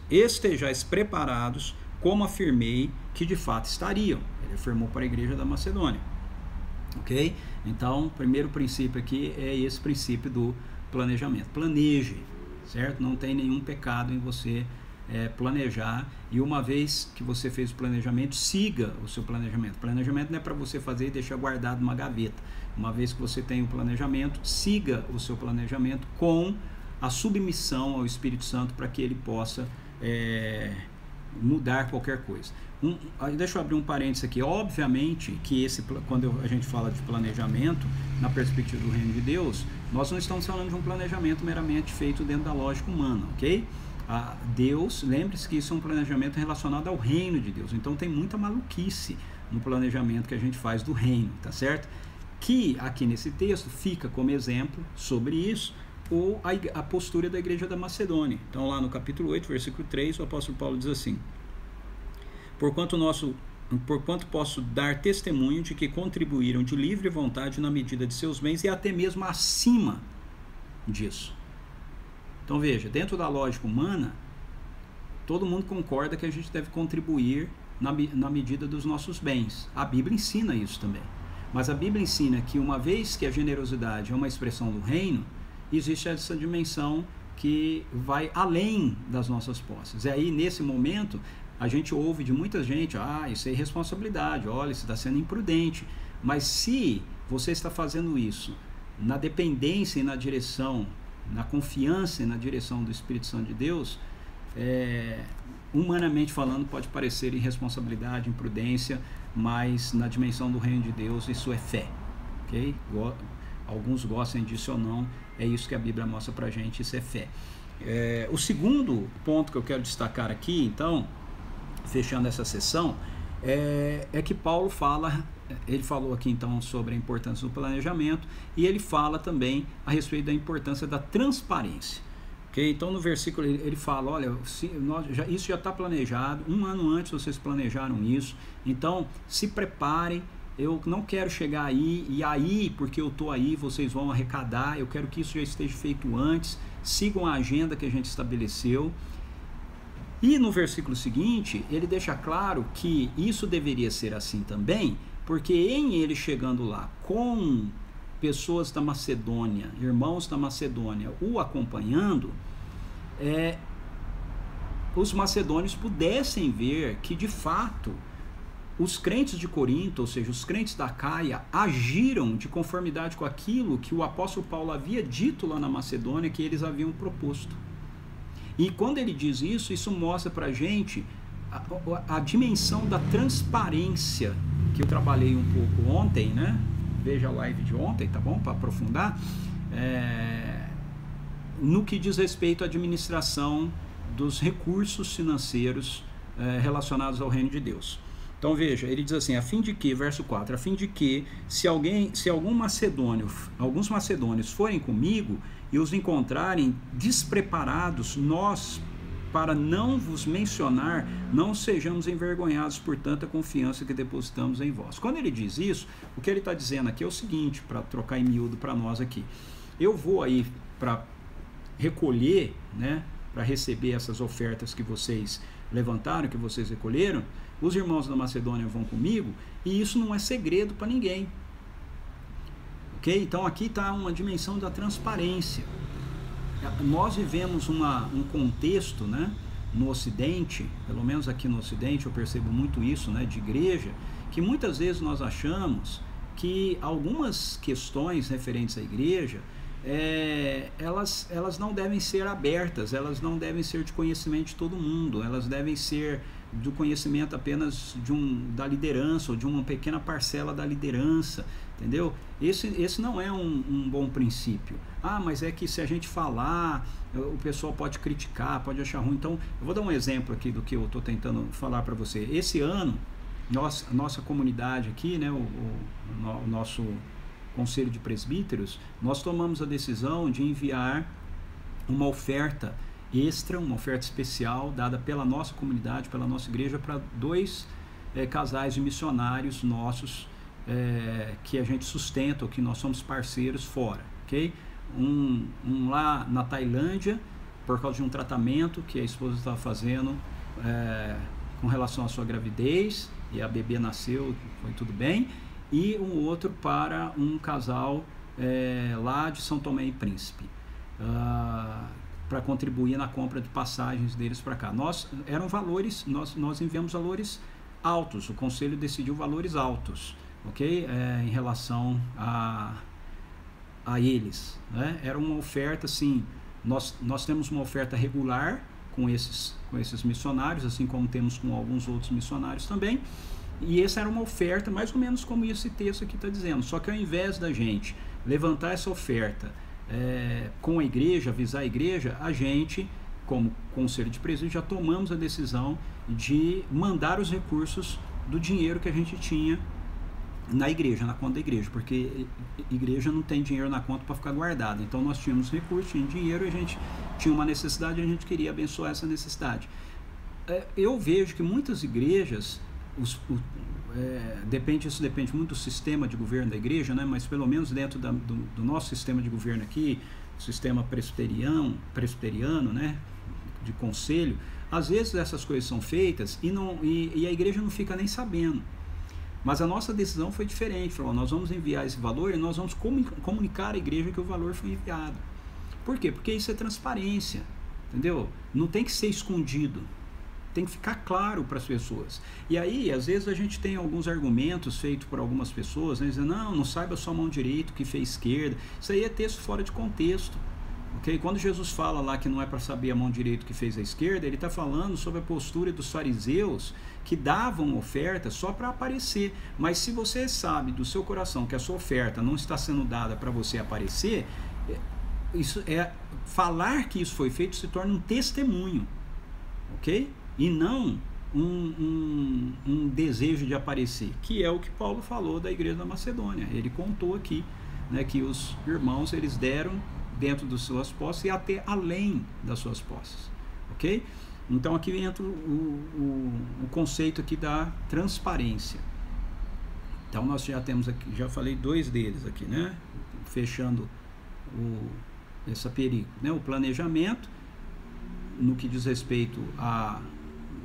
estejais preparados, como afirmei que de fato estariam. Ele afirmou para a igreja da Macedônia, ok? Então, o primeiro princípio aqui é esse princípio do planejamento. Planeje, certo? Não tem nenhum pecado em você planejar, e uma vez que você fez o planejamento, siga o seu planejamento. Planejamento não é para você fazer e deixar guardado numa gaveta. Uma vez que você tem o planejamento, siga o seu planejamento com a submissão ao Espírito Santo para que ele possa mudar qualquer coisa. Deixa eu abrir um parênteses aqui. Obviamente que quando a gente fala de planejamento na perspectiva do reino de Deus, nós não estamos falando de um planejamento meramente feito dentro da lógica humana, ok? Deus, lembre-se que isso é um planejamento relacionado ao reino de Deus. Então tem muita maluquice no planejamento que a gente faz do reino, tá certo? Que aqui nesse texto fica como exemplo sobre isso ou a postura da igreja da Macedônia. Então lá no capítulo 8, versículo 3, o apóstolo Paulo diz assim: Porquanto posso dar testemunho de que contribuíram de livre vontade na medida de seus bens e até mesmo acima disso. Então veja, dentro da lógica humana, todo mundo concorda que a gente deve contribuir na medida dos nossos bens. A Bíblia ensina isso também. Mas a Bíblia ensina que uma vez que a generosidade é uma expressão do reino, existe essa dimensão que vai além das nossas posses. E aí, nesse momento, a gente ouve de muita gente, isso é irresponsabilidade, olha, você está sendo imprudente. Mas se você está fazendo isso na dependência e na direção, na confiança e na direção do Espírito Santo de Deus, humanamente falando, pode parecer irresponsabilidade, imprudência, mas na dimensão do reino de Deus, isso é fé. Okay? Alguns gostem disso ou não, é isso que a Bíblia mostra pra gente, isso é fé. O segundo ponto que eu quero destacar aqui, então, fechando essa sessão, é que Paulo fala, ele falou aqui então sobre a importância do planejamento, e ele fala também a respeito da importância da transparência. Okay? Então no versículo ele fala, olha, isso já está planejado, um ano antes vocês planejaram isso, então se preparem, eu não quero chegar aí, e aí, porque eu estou aí, vocês vão arrecadar, eu quero que isso já esteja feito antes, sigam a agenda que a gente estabeleceu. E no versículo seguinte, ele deixa claro que isso deveria ser assim também, porque em ele chegando lá com pessoas da Macedônia, irmãos da Macedônia, o acompanhando, os macedônios pudessem ver que de fato os crentes de Corinto, ou seja, os crentes da Caia, agiram de conformidade com aquilo que o apóstolo Paulo havia dito lá na Macedônia, que eles haviam proposto. E quando ele diz isso, isso mostra pra gente a dimensão da transparência, que eu trabalhei um pouco ontem, né? Veja a live de ontem, tá bom? Para aprofundar, no que diz respeito à administração dos recursos financeiros relacionados ao reino de Deus. Então veja, ele diz assim, a fim de que, verso 4, a fim de que, se alguns macedônios forem comigo e os encontrarem despreparados, nós, para não vos mencionar, não sejamos envergonhados por tanta confiança que depositamos em vós. Quando ele diz isso, o que ele está dizendo aqui é o seguinte, para trocar em miúdo para nós aqui. Eu vou aí para recolher, né, para receber essas ofertas que vocês levantaram, que vocês recolheram, os irmãos da Macedônia vão comigo, e isso não é segredo para ninguém. Ok? Então aqui está uma dimensão da transparência. Nós vivemos um contexto, né, no Ocidente, pelo menos aqui no Ocidente eu percebo muito isso, né, de igreja, que muitas vezes nós achamos que algumas questões referentes à igreja, elas não devem ser abertas, elas não devem ser de conhecimento de todo mundo, elas devem ser do conhecimento apenas da liderança, ou de uma pequena parcela da liderança, entendeu? Esse não é um bom princípio. Mas é que se a gente falar, o pessoal pode criticar, pode achar ruim. Então, eu vou dar um exemplo aqui do que eu estou tentando falar para você. Esse ano, nossa comunidade aqui, né, o nosso Conselho de Presbíteros, nós tomamos a decisão de enviar uma oferta extra, uma oferta especial dada pela nossa comunidade, pela nossa igreja, para 2 casais de missionários nossos que a gente sustenta, ou que nós somos parceiros fora, ok? Um lá na Tailândia, por causa de um tratamento que a esposa estava fazendo com relação à sua gravidez, e a bebê nasceu, foi tudo bem, e um outro para um casal lá de São Tomé e Príncipe, para contribuir na compra de passagens deles para cá. Eram valores, nós enviamos valores altos, o conselho decidiu valores altos, ok? Em relação a eles, né? Era uma oferta assim, nós temos uma oferta regular com esses missionários, assim como temos com alguns outros missionários também, e essa era uma oferta mais ou menos como esse texto aqui está dizendo, só que ao invés da gente levantar essa oferta com a igreja, avisar a igreja, a gente, como Conselho de Presbíteros, já tomamos a decisão de mandar os recursos do dinheiro que a gente tinha na igreja, na conta da igreja, porque a igreja não tem dinheiro na conta para ficar guardado. Então nós tínhamos recursos, tínhamos dinheiro, a gente tinha uma necessidade e a gente queria abençoar essa necessidade. Eu vejo que muitas igrejas, isso depende muito do sistema de governo da igreja, né? Mas pelo menos dentro do nosso sistema de governo aqui, sistema presbiteriano, né? De conselho, às vezes essas coisas são feitas e a igreja não fica nem sabendo. Mas a nossa decisão foi diferente, falou, nós vamos enviar esse valor e nós vamos comunicar à igreja que o valor foi enviado. Por quê? Porque isso é transparência, entendeu? Não tem que ser escondido, tem que ficar claro para as pessoas. E aí, às vezes, a gente tem alguns argumentos feitos por algumas pessoas, né, dizendo, não saiba sua mão direita o que fez esquerda. Isso aí é texto fora de contexto. Okay? Quando Jesus fala lá que não é para saber a mão direita o que fez a esquerda, ele está falando sobre a postura dos fariseus que davam oferta só para aparecer. Mas se você sabe do seu coração que a sua oferta não está sendo dada para você aparecer, falar que isso foi feito se torna um testemunho, ok? E não um desejo de aparecer, que é o que Paulo falou da igreja da Macedônia. Ele contou aqui, né, que os irmãos eles deram dentro das suas posses e até além das suas posses, ok? Então aqui entra o conceito aqui da transparência. Então nós já temos aqui, já falei 2 deles aqui, né? Fechando essa perícope, né? O planejamento no que diz respeito a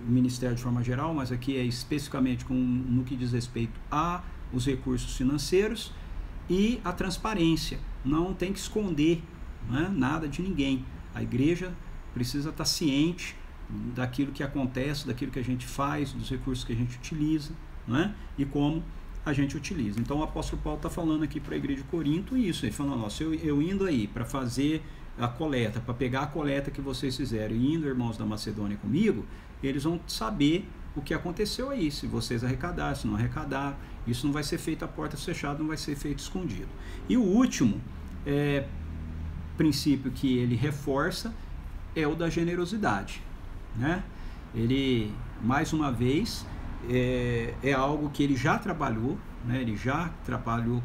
ministério de forma geral, mas aqui é especificamente no que diz respeito a os recursos financeiros, e a transparência. Não tem que esconder, né, nada de ninguém. A igreja precisa estar ciente daquilo que acontece, daquilo que a gente faz, dos recursos que a gente utiliza, né, e como a gente utiliza. Então o apóstolo Paulo está falando aqui para a igreja de Corinto isso, ele falando, nossa, eu indo aí para fazer a coleta, para pegar a coleta que vocês fizeram, e indo irmãos da Macedônia comigo, eles vão saber o que aconteceu aí, se vocês arrecadaram, se não arrecadaram. Isso não vai ser feito a porta fechada, não vai ser feito escondido. E o último princípio que ele reforça é o da generosidade, né? Ele, mais uma vez, é algo que ele já trabalhou, né? Ele já trabalhou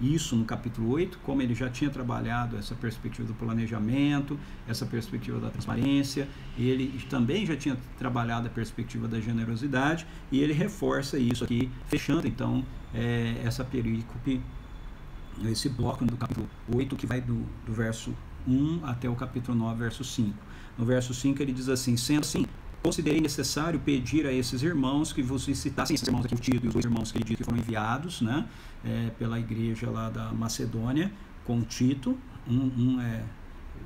isso no capítulo 8, como ele já tinha trabalhado essa perspectiva do planejamento, essa perspectiva da transparência, ele também já tinha trabalhado a perspectiva da generosidade, e ele reforça isso aqui, fechando então essa perícope, esse bloco do capítulo 8, que vai do verso 1 até o capítulo 9, verso 5. No verso 5 ele diz assim, sendo assim, considerei necessário pedir a esses irmãos que vos visitassem, esses irmãos aqui, o Tito e os 2 irmãos que ele diz que foram enviados, né, pela igreja lá da Macedônia, com Tito,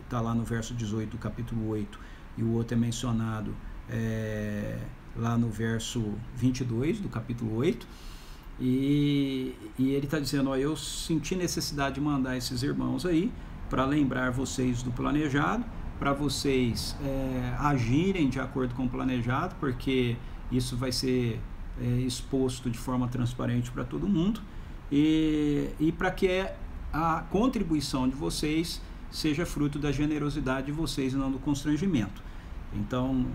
está lá no verso 18 do capítulo 8, e o outro é mencionado lá no verso 22 do capítulo 8, e ele está dizendo, eu senti necessidade de mandar esses irmãos aí, para lembrar vocês do planejado, para vocês agirem de acordo com o planejado, porque isso vai ser exposto de forma transparente para todo mundo, e para que a contribuição de vocês seja fruto da generosidade de vocês e não do constrangimento. Então,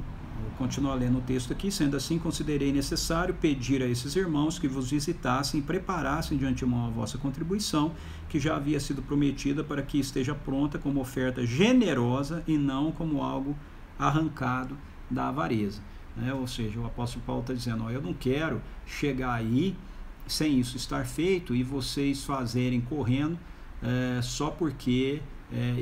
vou continuar lendo o texto aqui. Sendo assim, considerei necessário pedir a esses irmãos que vos visitassem e preparassem de antemão a vossa contribuição, que já havia sido prometida, para que esteja pronta como oferta generosa e não como algo arrancado da avareza, né? Ou seja, o apóstolo Paulo está dizendo, eu não quero chegar aí sem isso estar feito e vocês fazerem correndo só porque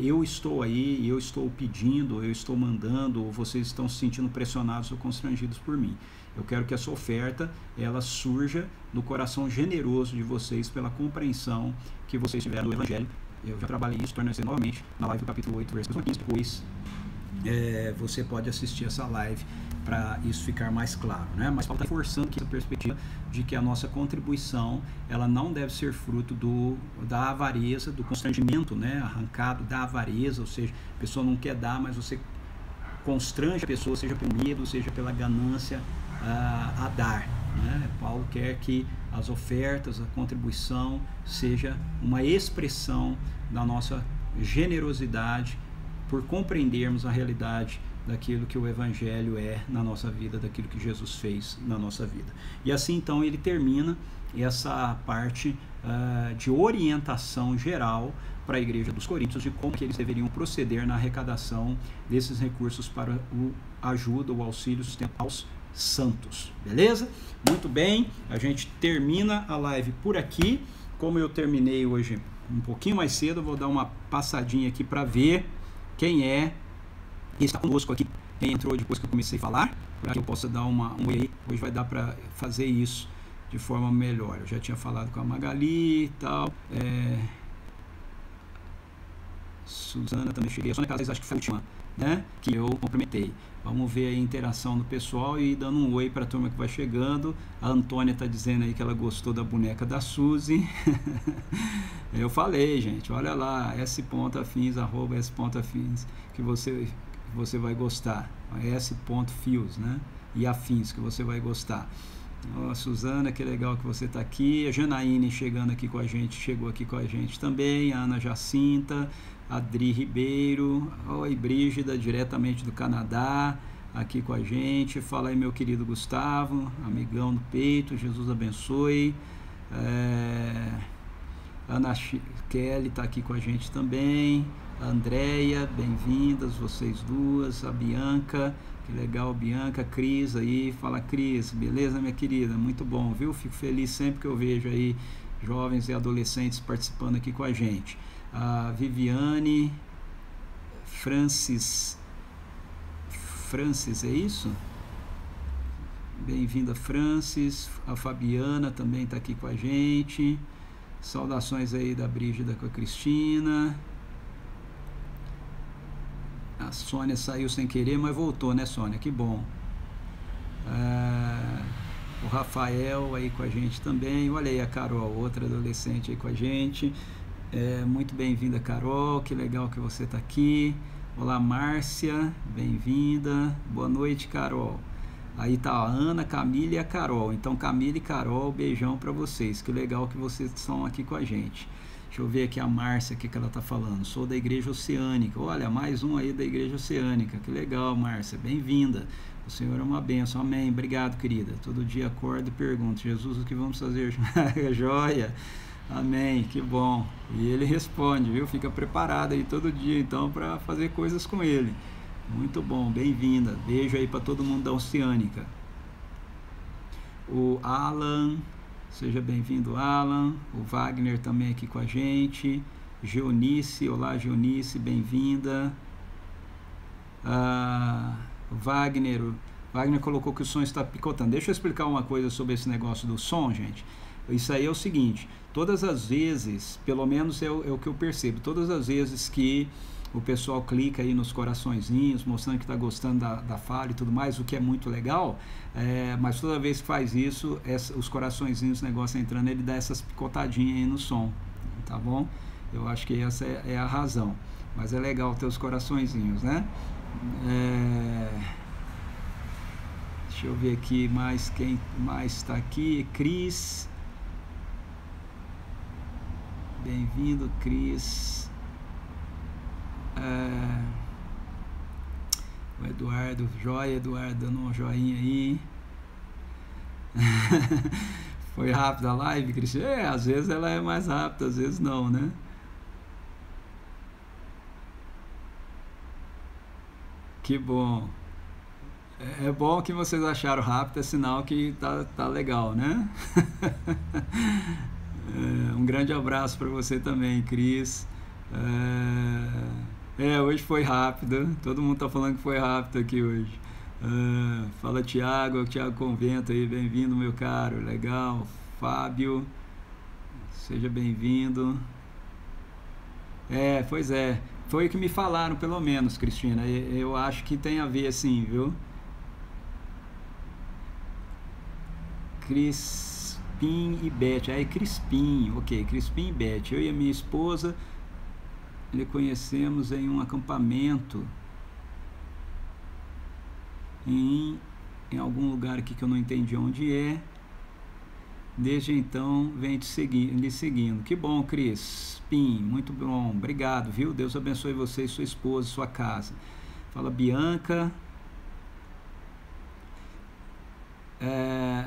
eu estou aí, eu estou pedindo, eu estou mandando, ou vocês estão se sentindo pressionados ou constrangidos por mim. Eu quero que essa oferta ela surja do coração generoso de vocês, pela compreensão que vocês tiveram do Evangelho. Eu já trabalhei isso, tornando-se novamente na live do capítulo 8, versículo 15. Depois você pode assistir essa live para isso ficar mais claro, né? Mas Paulo está forçando aqui essa perspectiva de que a nossa contribuição ela não deve ser fruto da avareza, do constrangimento, né? Arrancado da avareza, ou seja, a pessoa não quer dar, mas você constrange a pessoa, seja pelo medo, seja pela ganância a dar, né? Paulo quer que as ofertas, a contribuição seja uma expressão da nossa generosidade, por compreendermos a realidade daquilo que o Evangelho é na nossa vida, daquilo que Jesus fez na nossa vida. E assim então ele termina essa parte de orientação geral para a igreja dos Coríntios, de como que eles deveriam proceder na arrecadação desses recursos para a ajuda, o auxílio, sustento aos santos. Beleza? Muito bem, a gente termina a live por aqui. Como eu terminei hoje um pouquinho mais cedo, eu vou dar uma passadinha aqui para ver quem está conosco aqui, quem entrou depois que eu comecei a falar, para que eu possa dar um oi aí. Hoje vai dar para fazer isso de forma melhor. Eu já tinha falado com a Magali e tal. Suzana também cheguei. A Sônia Casais acho que foi a última, né, que eu cumprimentei. Vamos ver a interação do pessoal e dando um oi para a turma que vai chegando. A Antônia está dizendo aí que ela gostou da boneca da Suzy. Eu falei, gente, olha lá, s.afins, @s.afins, que você vai gostar. s.fios, né? E afins, que você vai gostar. Ó, Suzana, que legal que você está aqui. A Janaíne chegando aqui com a gente, chegou aqui com a gente também. A Ana Jacinta, Adri Ribeiro, oi Brígida, diretamente do Canadá, aqui com a gente. Fala aí, meu querido Gustavo, amigão do peito, Jesus abençoe. Ana Kelly está aqui com a gente também. A Andréia, bem-vindas, vocês duas. A Bianca, que legal, Bianca. Cris aí, fala Cris, beleza, minha querida? Muito bom, viu? Fico feliz sempre que eu vejo aí jovens e adolescentes participando aqui com a gente. A Viviane, Francis, é isso? Bem-vinda, Francis. A Fabiana também está aqui com a gente. Saudações aí da Brígida com a Cristina. A Sônia saiu sem querer, mas voltou, né, Sônia? Que bom. O Rafael aí com a gente também. Olha aí a Carol, outra adolescente aí com a gente. Muito bem-vinda, Carol. Que legal que você está aqui. Olá, Márcia. Bem-vinda. Boa noite, Carol. Aí tá a Ana, Camila e a Carol. Então, Camila e Carol, beijão para vocês. Que legal que vocês estão aqui com a gente. Deixa eu ver aqui a Márcia, o que ela tá falando. Sou da Igreja Oceânica. Olha, mais um aí da Igreja Oceânica. Que legal, Márcia. Bem-vinda. O Senhor é uma bênção. Amém. Obrigado, querida. Todo dia acordo e pergunto: Jesus, o que vamos fazer? Joia. Amém. Que bom. E ele responde, viu? Fica preparado aí todo dia, então, para fazer coisas com ele. Muito bom. Bem-vinda. Beijo aí para todo mundo da Oceânica. O Alan... Seja bem-vindo, Alan. O Wagner também aqui com a gente. Geonice, olá Geonice, bem-vinda. O Wagner colocou que o som está picotando. Deixa eu explicar uma coisa sobre esse negócio do som, gente. Isso aí é o seguinte: todas as vezes, pelo menos é o que eu percebo, todas as vezes que o pessoal clica aí nos coraçõezinhos, mostrando que está gostando da fala e tudo mais, o que é muito legal, mas toda vez que faz isso, os coraçõezinhos, o negócio entrando, ele dá essas picotadinhas aí no som, tá bom? Eu acho que essa é a razão, mas é legal ter os coraçõezinhos, né? Deixa eu ver aqui mais quem mais está aqui. Cris, bem-vindo, Cris. O Eduardo, joia, Eduardo, dando um joinha aí. Foi rápida a live, Cristian? Às vezes ela é mais rápida, às vezes não, né? Que bom. É bom que vocês acharam rápido, é sinal que tá legal, né? Um grande abraço para você também, Cris. Hoje foi rápido. Todo mundo tá falando que foi rápido aqui hoje. Fala Tiago Convento aí, bem-vindo, meu caro. Legal. Fábio, seja bem-vindo. Pois é. Foi o que me falaram, pelo menos, Cristina. Eu acho que tem a ver, assim, viu? Crispim e Beth. Crispim, ok. Crispim e Beth. Eu e a minha esposa lhe conhecemos em um acampamento em algum lugar aqui que eu não entendi onde é. Desde então vem lhe seguindo. Que bom, Crispim, muito bom, obrigado, viu? Deus abençoe você, sua esposa, sua casa. Fala Bianca.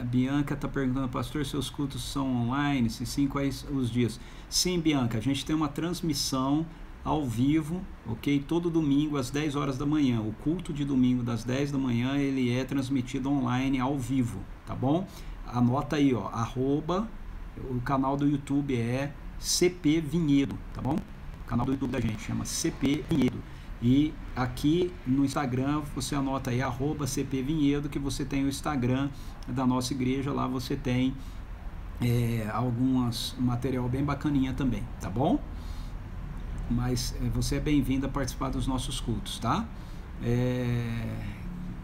Bianca está perguntando: pastor, seus cultos são online? Se sim, quais os dias? Sim, Bianca, a gente tem uma transmissão ao vivo, ok? Todo domingo às 10 horas da manhã. O culto de domingo das 10 da manhã, ele é transmitido online ao vivo, tá bom? Anota aí, ó, o canal do YouTube é CP Vinhedo, tá bom? O canal do YouTube da gente chama CP Vinhedo. E aqui no Instagram você anota aí @CP Vinhedo, que você tem o Instagram da nossa igreja. Lá você tem alguns material bem bacaninha também, tá bom? mas você é bem-vindo a participar dos nossos cultos, tá?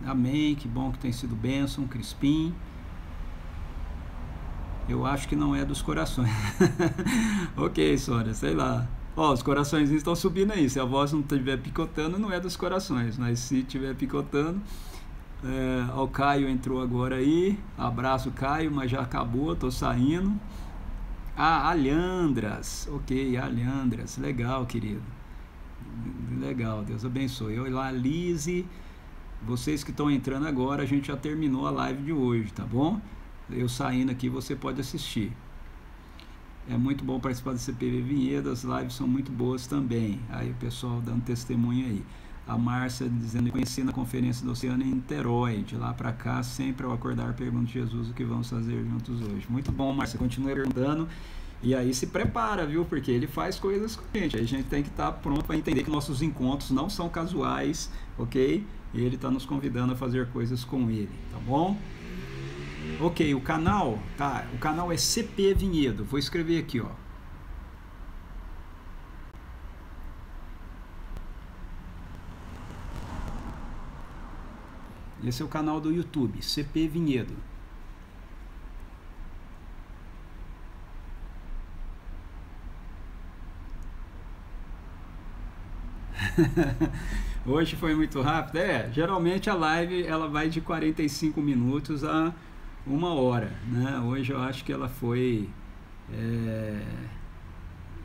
Amém, que bom que tem sido bênção, Crispim. Eu acho que não é dos corações. Ok, Sônia, sei lá. Ó, os corações estão subindo aí. Se a voz não estiver picotando, não é dos corações. Mas se estiver picotando... o Caio entrou agora aí. Abraço, Caio, mas já acabou, tô saindo. Alhandras. Ok, Alhandras. Legal, querido. Legal, Deus abençoe. Eu lá, Lise. Vocês que estão entrando agora, a gente já terminou a live de hoje, tá bom? Eu saindo aqui, você pode assistir. É muito bom participar do CPV Vinhedo, as lives são muito boas também. Aí o pessoal dando testemunho aí. A Márcia dizendo que conheci na conferência do Oceano em Niterói. De lá para cá, sempre ao acordar, pergunto a Jesus o que vamos fazer juntos hoje. Muito bom, Márcia, continue perguntando. E aí se prepara, viu? Porque ele faz coisas com a gente. Aí a gente tem que estar pronto para entender que nossos encontros não são casuais, ok? E ele está nos convidando a fazer coisas com ele, tá bom? Ok, o canal, tá? O canal é CP Vinhedo. Vou escrever aqui, ó. Esse é o canal do YouTube, CP Vinhedo. Hoje foi muito rápido. Geralmente a live ela vai de 45 minutos a 1 hora, né? Hoje eu acho que ela foi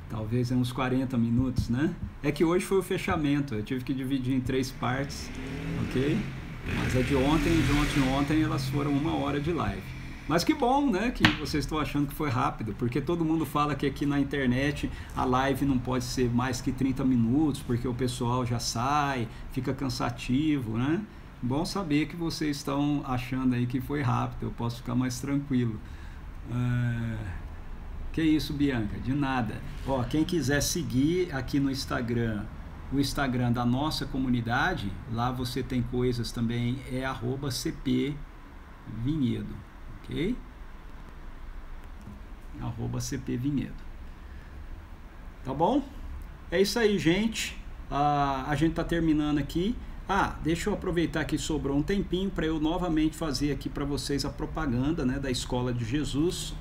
talvez uns 40 minutos, né? É que hoje foi o fechamento, eu tive que dividir em 3 partes, ok? Mas a de ontem e de ontem elas foram 1 hora de live. Mas que bom, né, que vocês estão achando que foi rápido, porque todo mundo fala que aqui na internet a live não pode ser mais que 30 minutos, porque o pessoal já sai, fica cansativo, né? Bom saber que vocês estão achando aí que foi rápido, eu posso ficar mais tranquilo. Que isso, Bianca? De nada. Ó, quem quiser seguir aqui no Instagram, o Instagram da nossa comunidade, lá você tem coisas também, é @CPVinhedo, ok? @CPVinhedo. Tá bom? É isso aí, gente. A gente tá terminando aqui. Deixa eu aproveitar que sobrou um tempinho para eu novamente fazer aqui para vocês a propaganda, né, da Escola de Jesus.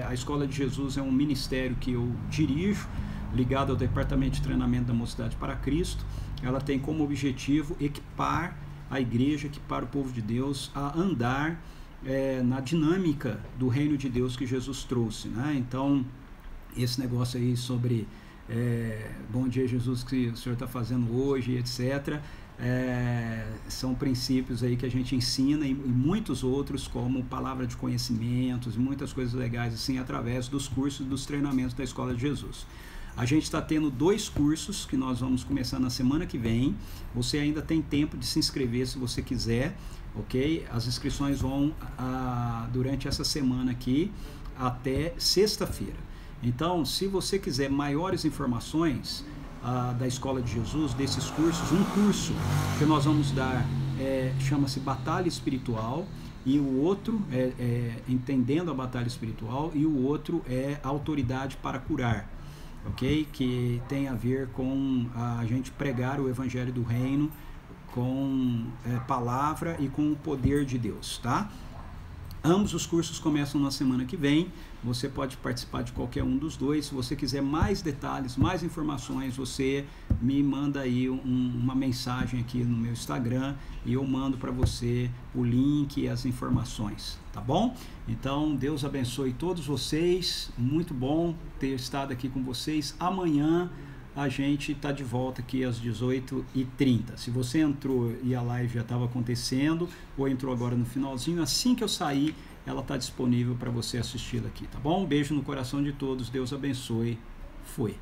A Escola de Jesus é um ministério que eu dirijo, ligado ao Departamento de Treinamento da Mocidade para Cristo. Ela tem como objetivo equipar a igreja, equipar o povo de Deus a andar na dinâmica do reino de Deus que Jesus trouxe, né? Então, esse negócio aí sobre Bom Dia Jesus que o Senhor está fazendo hoje, etc., são princípios aí que a gente ensina e muitos outros, como palavra de conhecimentos e muitas coisas legais assim, através dos cursos e dos treinamentos da Escola de Jesus. A gente está tendo 2 cursos que nós vamos começar na semana que vem. Você ainda tem tempo de se inscrever se você quiser, ok? As inscrições vão durante essa semana aqui até sexta-feira. Então, se você quiser maiores informações da Escola de Jesus, desses cursos, um curso que nós vamos dar chama-se Batalha Espiritual, e o outro Entendendo a Batalha Espiritual, e o outro é Autoridade para Curar, ok? Que tem a ver com a gente pregar o Evangelho do Reino com palavra e com o poder de Deus, tá? Ambos os cursos começam na semana que vem. Você pode participar de qualquer um dos dois. Se você quiser mais detalhes, mais informações, você me manda aí uma mensagem aqui no meu Instagram e eu mando para você o link e as informações, tá bom? Então, Deus abençoe todos vocês. Muito bom ter estado aqui com vocês. Amanhã a gente está de volta aqui às 18h30. Se você entrou e a live já estava acontecendo, ou entrou agora no finalzinho, assim que eu sair, ela está disponível para você assistir aqui, tá bom? Um beijo no coração de todos, Deus abençoe, fui.